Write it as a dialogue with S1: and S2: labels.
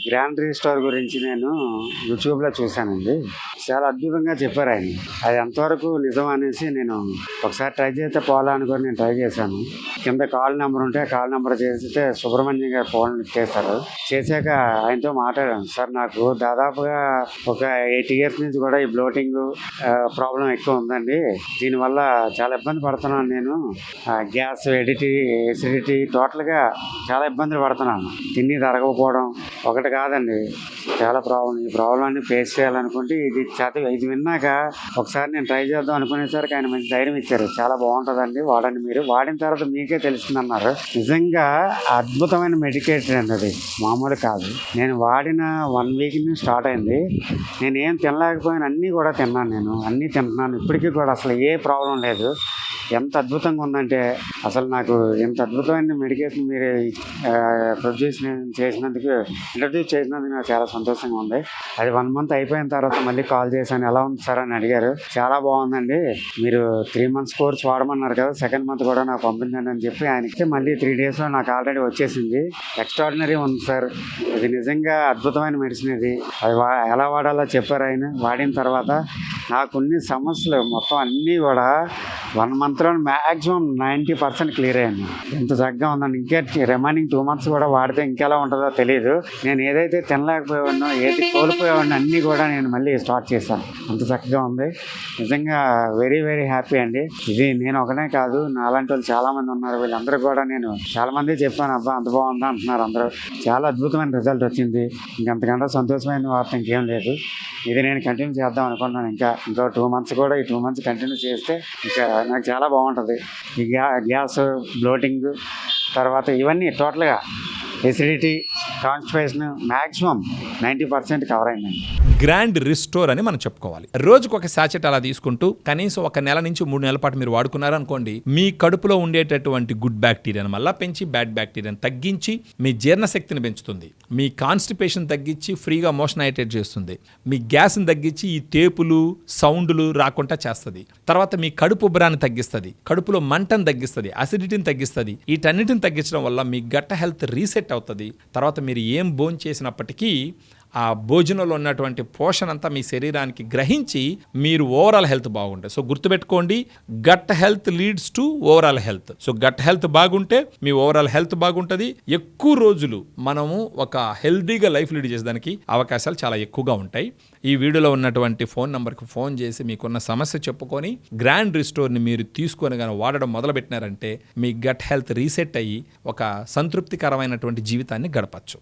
S1: Grand restore గురించి నేను యూట్యూబ్లో చూశానండి. చాలా అద్భుతంగా చెప్పారు ఆయన. అది ఎంతవరకు నిజం అనేసి నేను ఒకసారి ట్రై చేస్తే పోలా అనుకొని నేను ట్రై చేశాను. కింద కాల్ నెంబర్ ఉంటే కాల్ నెంబర్ చేస్తే సుబ్రహ్మణ్యం గారు ఫోన్ చేశారు. చేశాక ఆయనతో మాట్లాడాను. సార్ నాకు దాదాపుగా ఒక 8 years నుంచి కూడా ఈ బ్లోటింగ్ ప్రాబ్లం ఎక్కువ ఉందండి. దీనివల్ల చాలా ఇబ్బంది పడుతున్నాను నేను. గ్యాస్, ఎసిడిటీ టోటల్గా చాలా ఇబ్బందులు పడుతున్నాను. తిని తరగకపోవడం ఒకటి కాదండి, చాలా ప్రాబ్లం. ఈ ప్రాబ్లమ్ని ఫేస్ చేయాలనుకుంటే ఇది విన్నాక ఒకసారి నేను ట్రై చేద్దాం అనుకునేసరికి ఆయన మంచి ధైర్యం ఇచ్చారు. చాలా బాగుంటుందండి, వాడండి. మీరు వాడిన తర్వాత మీకే తెలుస్తుందన్నారు. నిజంగా అద్భుతమైన మెడికేషన్ అండి, అది మామూలు కాదు. నేను వాడిన 1 week నుంచి స్టార్ట్ అయింది. నేను ఏం తినలేకపోయినా అన్నీ కూడా తిన్నాను. నేను అన్నీ తింటున్నాను ఇప్పటికీ కూడా. అసలు ఏ ప్రాబ్లం లేదు. ఎంత అద్భుతంగా ఉందంటే అసలు నాకు ఎంత అద్భుతమైన మెడికేషన్ మీరు ఇంట్రడ్యూస్ చేసినందుకు నాకు చాలా సంతోషంగా ఉంది. అది 1 month అయిపోయిన తర్వాత మళ్ళీ కాల్ చేశాను, ఎలా ఉంది సార్ అని అడిగారు. చాలా బాగుందండి, మీరు 3 months కోర్స్ వాడమన్నారు కదా, 2nd month కూడా నాకు పంపించండి అని చెప్పి ఆయనకి మళ్ళీ 3 daysలో నాకు ఆల్రెడీ వచ్చేసింది. ఎక్స్ట్రాడినరీ ఉంది సార్, ఇది నిజంగా అద్భుతమైన మెడిసిన్. ఇది అది ఎలా వాడాలో చెప్పారు ఆయన. వాడిన తర్వాత నాకున్న సమస్యలు మొత్తం అన్నీ కూడా 1 monthలో మ్యాక్సిమం 90% క్లియర్ అయ్యాను. ఎంత చక్కగా ఉందండి. ఇంకా రిమైనింగ్ 2 months కూడా వాడితే ఇంకెలా ఉంటుందో తెలియదు. నేను ఏదైతే తినలేకపోయానో, ఏది కోల్పోయానో అన్నీ కూడా నేను మళ్ళీ స్టార్ట్ చేశాను. అంత చక్కగా ఉంది. నిజంగా వెరీ వెరీ హ్యాపీ అండి. ఇది నేను ఒకనే కాదు, నాలాంటి వాళ్ళు చాలామంది ఉన్నారు. వీళ్ళందరూ కూడా నేను చాలామంది చెప్పాను, అబ్బా అంత బాగుందా అంటున్నారు అందరూ. చాలా అద్భుతమైన రిజల్ట్ వచ్చింది. ఇంకంతకంటే సంతోషమైన వార్త ఇంకేం లేదు. ఇది నేను కంటిన్యూ చేద్దాం అనుకున్నాను. ఇంకో 2 months కూడా, ఈ 2 months కంటిన్యూ చేస్తే ఇంకా నాకు చాలా బాగుంటుంది. ఈ గ్యాస్, బ్లోటింగ్ తర్వాత ఇవన్నీ టోటల్గా ఎసిడిటీ, కాన్స్టిపేషన్ మ్యాక్సిమం 90% కవర్ అయిందండి.
S2: గ్రాండ్ రిస్టోర్ అని మనం చెప్పుకోవాలి. రోజుకు ఒక సాచెట్ అలా తీసుకుంటూ కనీసం 1 నెల నుంచి 3 నెలల పాటు మీరు వాడుకున్నారనుకోండి, మీ కడుపులో ఉండేటటువంటి గుడ్ బ్యాక్టీరియాను మళ్ళీ పెంచి బ్యాడ్ బ్యాక్టీరియాను తగ్గించి మీ జీర్ణశక్తిని పెంచుతుంది, మీ కాన్స్టిపేషన్ తగ్గించి ఫ్రీగా మోషన్ అయ్యేటట్టు చేస్తుంది, మీ గ్యాస్ని తగ్గించి ఈ తేపులు సౌండ్లు రాకుండా చేస్తుంది, తర్వాత మీ కడుపు ఉబ్బరాన్ని తగ్గిస్తుంది, కడుపులో మంటను తగ్గిస్తుంది, అసిడిటీని తగ్గిస్తుంది. వీటన్నిటిని తగ్గించడం వల్ల మీ గట్ హెల్త్ రీసెట్ అవుతుంది. తర్వాత మీరు ఏం భోజనం చేసినప్పటికీ ఆ భోజనంలో ఉన్నటువంటి పోషణ అంతా మీ శరీరానికి గ్రహించి మీరు ఓవరాల్ హెల్త్ బాగుంటుంది. సో గుర్తుపెట్టుకోండి, gut health leads to overall health. So gut health బాగుంటే మీ ఓవరాల్ హెల్త్ బాగుంటుంది. ఎక్కువ రోజులు మనము ఒక హెల్తీగా లైఫ్ లీడ్ చేసేదానికి అవకాశాలు చాలా ఎక్కువగా ఉంటాయి. ఈ వీడియోలో ఉన్నటువంటి ఫోన్ నెంబర్కి ఫోన్ చేసి మీకున్న సమస్య చెప్పుకొని గ్రాండ్ రిస్టోర్ని మీరు తీసుకొని కానీ వాడడం మొదలుపెట్టినారంటే మీ గట్ హెల్త్ రీసెట్ అయ్యి ఒక సంతృప్తికరమైనటువంటి జీవితాన్ని గడపచ్చు.